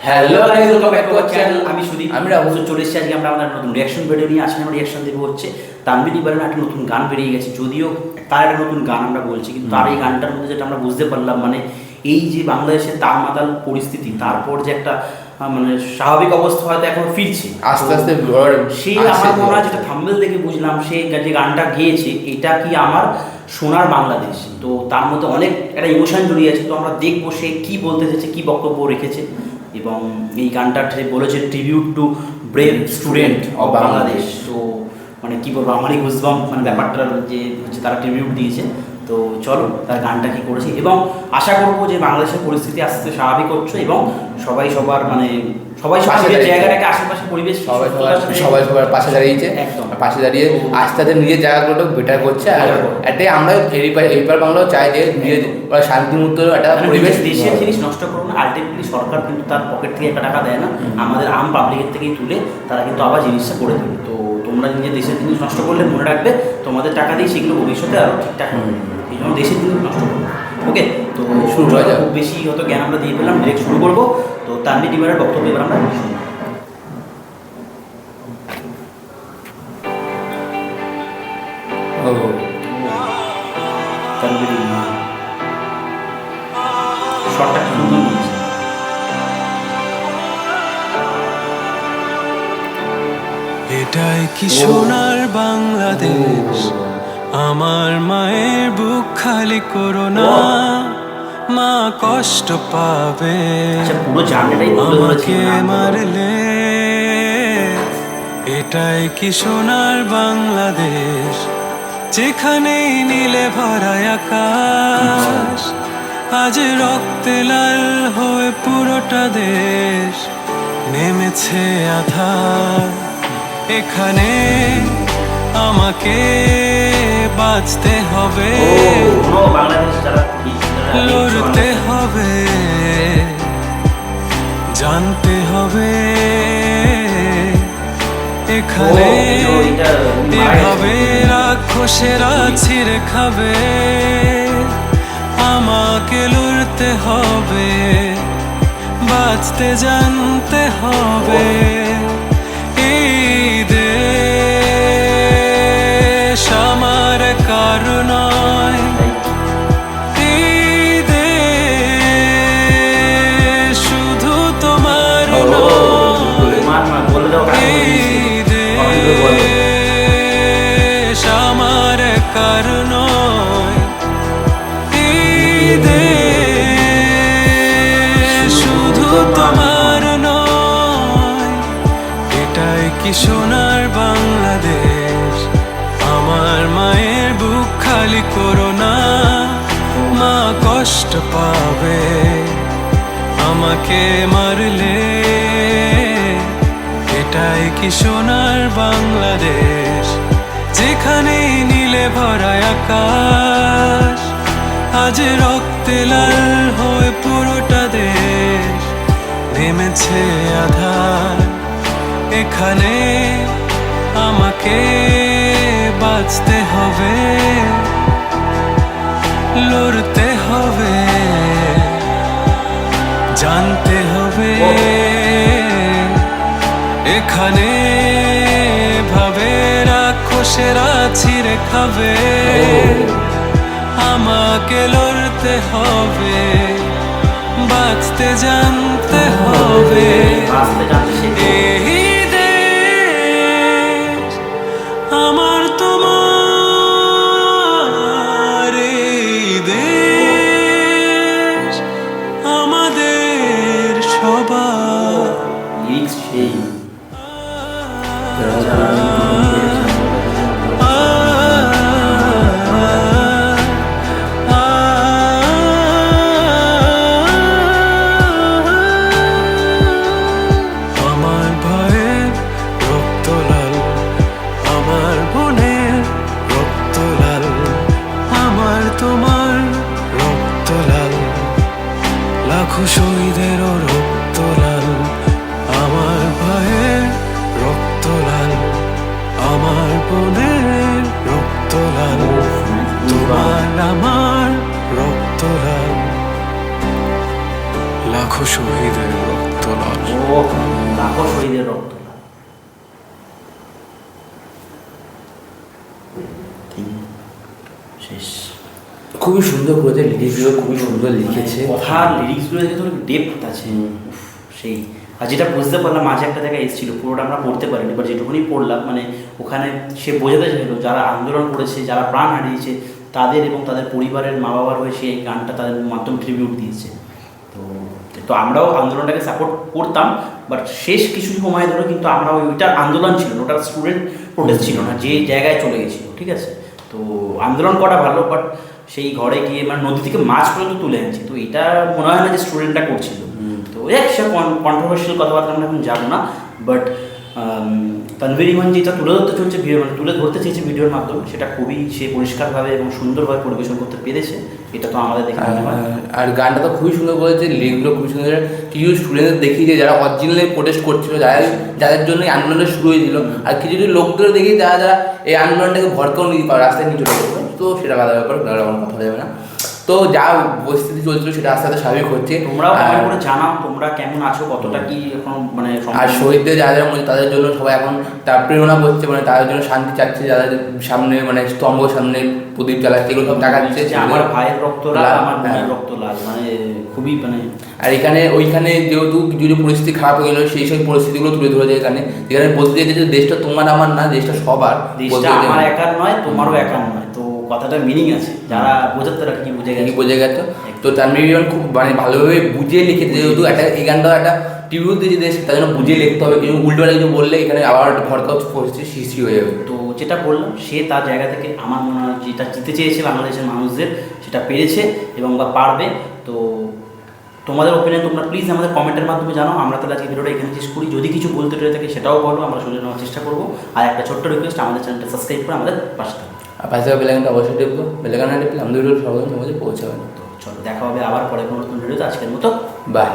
Hello guys, welcome back to our channel. আমি সুদীপ। আমরা অবশ্য চলে এসেছি আজকে আমরা আমাদের নতুন রিয়াকশন ভিডিও নিয়ে। আজকে আমরা রিয়াকশন দেবো হচ্ছে তানভীর ইকবালের একটা নতুন গান বেরিয়ে গেছে, যদিও তার একটা নতুন গান আমরা বলছি, কিন্তু তার এই গানটার মধ্যে যেটা আমরা বুঝতে পারলাম, মানে এই যে বাংলাদেশের তালমাতাল পরিস্থিতি, তারপর যে একটা মানে স্বাভাবিক অবস্থা হয়তো এখন ফিরছে আস্তে আস্তে। সেই আমার মনে হয় যেটা থাম্বনেল দেখে বুঝলাম, সে যে গানটা গেয়েছে এটা কি আমার সোনার বাংলাদেশ। তো তার মধ্যে অনেক একটা ইমোশন জড়িয়ে আছে। তো আমরা দেখবো সে কি বলতে চাইছে, কি বক্তব্য রেখেছে। এবং এই গানটা বলেছে tribute to brave student of Bangladesh. তো মানে কি বলবো, আমারই গুজবাম্প মানে ব্যাপারটার যে হচ্ছে তারা ট্রিবিউট দিয়েছে। তো চলো তার গানটা কি করেছে, এবং আশা করবো যে বাংলাদেশের পরিস্থিতি আস্তে আস্তে স্বাভাবিক হচ্ছে এবং সবাই সবার মানে সবাই সবার জায়গাটাকে আশেপাশে পরিবেশ সবাই সবার পাশে দাঁড়িয়েছে, একদম পাশে দাঁড়িয়ে আস্তে আস্তে নিজের জায়গাগুলো বেটার করছে। আর এটাই আমরা এইবার বাংলাও চাই যে নিজের শান্তিমুক্ত একটা পরিবেশ। দেশের জিনিস নষ্ট করো না, আলটিমেটলি সরকার কিন্তু তার পকেট থেকে একটা টাকা দেয় না, আমাদের আম পাবলিকের থেকেই তুলে তারা কিন্তু আবার জিনিসটা করে দেবে। তো তোমরা নিজের দেশের জিনিস নষ্ট করলে মনে রাখবে তোমাদের টাকা দিয়ে সেগুলো ভবিষ্যতে আরও ঠিকঠাক হবে। এই জন্য দেশের জিনিস নষ্ট করবো। ওকে, তো শুরু হয়ে যাবে। খুব বেশি হয়তো জ্ঞান আমরা দিয়ে পেলাম, ডিরেক্ট শুরু করবো। তো তানভীর ইকবালের বক্তব্য এবার আমরা শুনবো। তানভীর ইকবাল শর্টটা সুন্দর নিয়েছে। এটাই কি সোনার বাংলাদেশ? আমার মায়ের বুক খালি করো না, মা কষ্ট পাবে আমাকে মারলে। এটাই কি সোনার বাংলাদেশ, যেখানেই নীলে ভরা আকাশ, আজ রক্তে লাল হয়ে পুরোটা দেশ নেমেছে আধার। এখানে আমাকে বাঁচতে হবে, লড়তে হবে, জানতে হবে। এখানে এভাবে রাক্ষসেরা ছিঁড়ে খাবে, আমাকে লড়তে হবে, বাঁচতে জানতে হবে। এই দেশ আমার কারো নয়, এই দেশ শুধু তোমার নয়, এই দেশ আমার কারো নয়, এই দেশ শুধু তোমার নয়। এটাই কি সোনার বাংলাদেশ? আমার মায়ের বুক খালি করো না, মা কষ্ট পাবে আমাকে মারলে। এটাই কি সোনার বাংলাদেশ, যেখানে নীলে ভরা আকাশ, আজ রক্তে লাল হয়ে পুরোটা দেশ নেমেছে আধার। এখানে আমাকে বাঁচতে হবে, লড়তে হবে, জানতে হবে। এখানে ভাবে রাক্ষসেরা ছিঁড়ে খাবে, আমাকে লড়তে হবে, বাঁচতে জানতে হবে। এই দেশ আমার তোমার, এই দেশ আমাদের সবার। আমার ভাইয়ের রক্ত লাল, আমার বোনের রক্ত লাল, আমার তোমার রক্ত লাল, লাখো শহীদেরও রক্ত লাল। আমার ভাইয়ের রক্ত লাল, লাখো শহীদের রক্ত লাল। শেষ। খুবই সুন্দর করেছে, লিরিক্সগুলো খুবই সুন্দর লিখেছে। কথার লিরিক্সগুলো দেখে তো ডেপথ আছে। উফ, সেই। আর যেটা বুঝতে পারলাম, মাঝে একটা জায়গায় এসেছিল, পুরোটা আমরা পড়তে পারিনি, এবার যেটুকুনি পড়লাম, মানে ওখানে সে বোঝাতে চাইলো যারা আন্দোলন করেছে, যারা প্রাণ হারিয়েছে তাদের এবং তাদের পরিবারের মা বাবার হয়ে সেই গানটা তাদের মাধ্যমে ট্রিবিউট দিয়েছে। তো তো আমরাও আন্দোলনটাকে সাপোর্ট করতাম, বাট শেষ কিছু সময় ধরে কিন্তু আমরা ওইটা আন্দোলন ছিল না, ওটা স্টুডেন্ট প্রোটেস্ট ছিল না, যে জায়গায় চলে গেছিলো, ঠিক আছে। তো আন্দোলন করা ভালো, বাট সেই ঘরে গিয়ে মানে নদী থেকে মাছ পর্যন্ত তুলে আনছি, তো এটা মনে হয় না যে স্টুডেন্টরা করছিল। তো সে কন্ট্রোভার্সিয়াল কথাবার্তা আমরা এখন যাবো না, বাট তানভীর ইমান যেটা তুলে ধরতে চলছে ভিডিও, মানে তুলে ধরতে চেয়েছে ভিডিওর মাধ্যমে, সেটা খুবই সে পরিষ্কারভাবে এবং সুন্দরভাবে পরিবেশন করতে পেরেছে, এটা তো আমাদের দেখে মনে হয়। আর গানটা তো খুবই সুন্দর করেছে, লিরিকগুলো খুবই সুন্দর। কিছু স্টুডেন্টদের দেখি যে যারা অরিজিনালি প্রোটেস্ট করছিল, যাদের জন্য এই আন্দোলনটা শুরু হয়েছিল, আর কিছু কিছু লোকদের দেখি যারা এই আন্দোলনটাকে ভরকেও নিতে পারে, রাস্তায় নিয়ে চলে যেত, তো সেটা আলাদা ব্যাপার, কোনো কথা যাবে না। তো যা পরিস্থিতি চলছিল সেটা আস্তে আস্তে স্বাভাবিক হচ্ছে। তোমরাও কমেন্ট করে জানাও তোমরা কেমন আছো, কতটা কি এখন মানে। আর শহীদদের যারা যারা মধ্যে তাদের জন্য সবাই এখন তার প্রেরণা করছে, মানে তাদের জন্য শান্তি চাচ্ছে, যারা সামনে মানে স্তম্ভ সামনে প্রদীপ জ্বালাচ্ছে, এগুলো সব দেখাচ্ছে যে আমার ভাইয়ের রক্ত লাল, আমার বোনের রক্ত লাল, মানে খুবই মানে। আর এখানে ওইখানে যেহেতু কিছু পরিস্থিতি খারাপ হয়ে গেলো, সেই সব পরিস্থিতিগুলো তুলে ধরেছে এখানে, যেখানে বলতে চাইছে যে দেশটা তোমার আমার না, দেশটা সবার, দেশটা আমার একার নয়, তোমারও একার নয়। তো কথাটা মিনিং আছে, যারা বোঝাতে তারা কি বুঝে গেছে, বোঝে গেছে। তো তানভীর ইমান খুব মানে ভালোভাবে বুঝিয়ে লিখেছে, যেহেতু একটা এই গানটা একটা টিভিও দিয়েছে দেশ, তার জন্য বুঝিয়ে লিখতে হবে, কিন্তু উল্টোপাল্টা কিছু বললে এখানে আবার ভরকাপ পরিস্থিতি সৃষ্টি হয়ে যাবে। তো যেটা বললাম, সে তার জায়গা থেকে আমার মনে হয় যেটা জিতে চেয়েছে বাংলাদেশের মানুষদের, সেটা পেরেছে এবং বা পারবে। তো তোমাদের ওপিনিয়ন তোমরা প্লিজ আমাদের কমেন্টের মাধ্যমে জানাও। আমরা তাহলে আজকে ভিডিওটা এখানে শেষ করি, যদি কিছু বলতে টরে থাকে সেটাও বলো, আমরা শুনে নেওয়ার চেষ্টা করবো। আর একটা ছোট্ট রিকোয়েস্ট, আমাদের চ্যানেলটা সাবস্ক্রাইব করে আমাদের পাশে থাকবে, আর পাশে বেলাগানটা অবশ্যই টিপবো, বেলাগানটা টিপলে আমাদের ভিডিও সর্বপ্রথম সমাজে পৌঁছাবে। তো চলো দেখা হবে আবার পরে কোনো নতুন ভিডিওতে। আজকের মতো বাই।